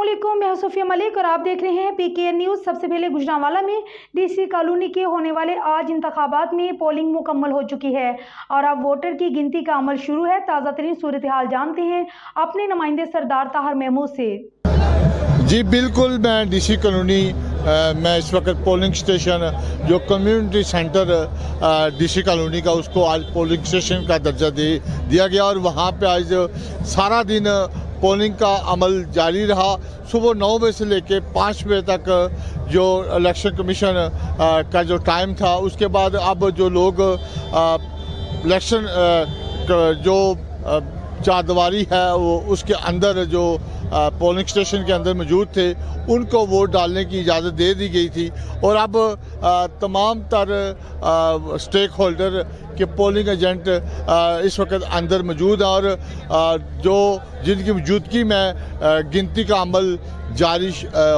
अस्सलामुअलैकुम, मैं सूफिया मलिक और आप देख रहे हैं PKN न्यूज़। सबसे पहले गुजरांवाला में DC कॉलोनी के होने वाले आज इंतखाबात में पोलिंग मुकम्मल हो चुकी है और अब वोटर की गिनती का अमल शुरू है। ताज़ा तरीन सूरत हाल जानते हैं अपने नुमाइंदे सरदार ताहर महमूद से। जी बिल्कुल, मैं DC कॉलोनी मैं इस वक्त पोलिंग स्टेशन जो कम्युनिटी सेंटर DC कॉलोनी का, उसको आज पोलिंग स्टेशन का दर्जा दिया गया और वहाँ पे आज सारा दिन पोलिंग का अमल जारी रहा। सुबह 9 बजे से लेके 5 बजे तक जो इलेक्शन कमीशन का जो टाइम था, उसके बाद अब जो लोग इलेक्शन जो चारदीवारी है वो उसके अंदर जो पोलिंग स्टेशन के अंदर मौजूद थे उनको वोट डालने की इजाज़त दे दी गई थी और अब तमाम तर स्टेक होल्डर के पोलिंग एजेंट इस वक्त अंदर मौजूद हैं और जो जिनकी मौजूदगी में गिनती का अमल जारी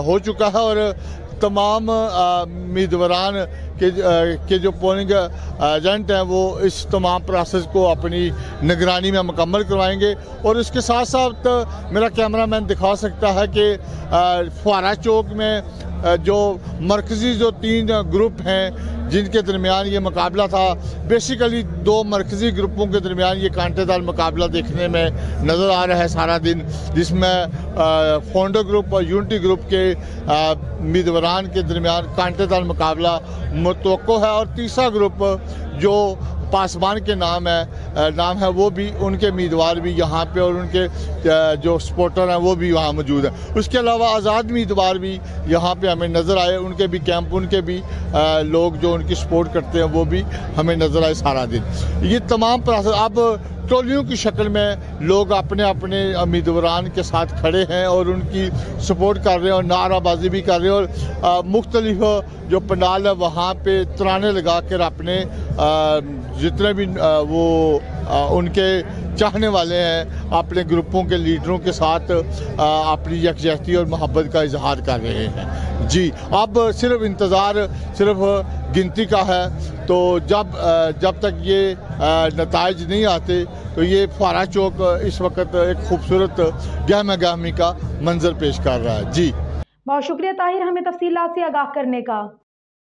हो चुका है और तमाम उम्मीदवारान के जो पोलिंग एजेंट हैं वो इस तमाम प्रोसेस को अपनी निगरानी में मुकम्मल करवाएंगे। और इसके साथ साथ मेरा कैमरामैन दिखा सकता है कि फुहारा चौक में जो मरकज़ी जो 3 ग्रुप हैं जिनके दरमियान ये मुकाबला था, बेसिकली 2 मरकज़ी ग्रुपों के दरमियान ये कांटेदार मुकाबला देखने में नज़र आ रहा है सारा दिन, जिसमें फोंडो ग्रुप और यूनिटी ग्रुप के उम्मीदवारान के दरमियान कांटेदार मुकाबला मुतवक्को है और तीसरा ग्रुप जो पासवान के नाम है वो भी, उनके उम्मीदवार भी यहाँ पे और उनके जो सपोर्टर हैं वो भी वहाँ मौजूद हैं। उसके अलावा आज़ाद उम्मीदवार भी यहाँ पे हमें नज़र आए, उनके भी कैंप, उनके भी लोग जो उनकी सपोर्ट करते हैं वो भी हमें नज़र आए सारा दिन। ये तमाम प्रोसेस अब टोलियों की शक्ल में लोग अपने अपने उम्मीदवारान के साथ खड़े हैं और उनकी सपोर्ट कर रहे हैं और नाराबाजी भी कर रहे हैं और मुख्तलिफ जो पंडाल है वहाँ पे तराने लगा कर अपने जितने भी वो उनके चाहने वाले हैं अपने ग्रुपों के लीडरों के साथ अपनी यकजहती और मोहब्बत का इजहार कर रहे हैं। जी अब सिर्फ इंतज़ार सिर्फ गिनती का है, तो जब तक ये नताइज नहीं आते तो ये फुहारा चौक इस वक्त एक खूबसूरत गहमा गहमी का मंजर पेश कर रहा है। जी बहुत शुक्रिया ताहिर, हमें तफसीलात से आगाह करने का।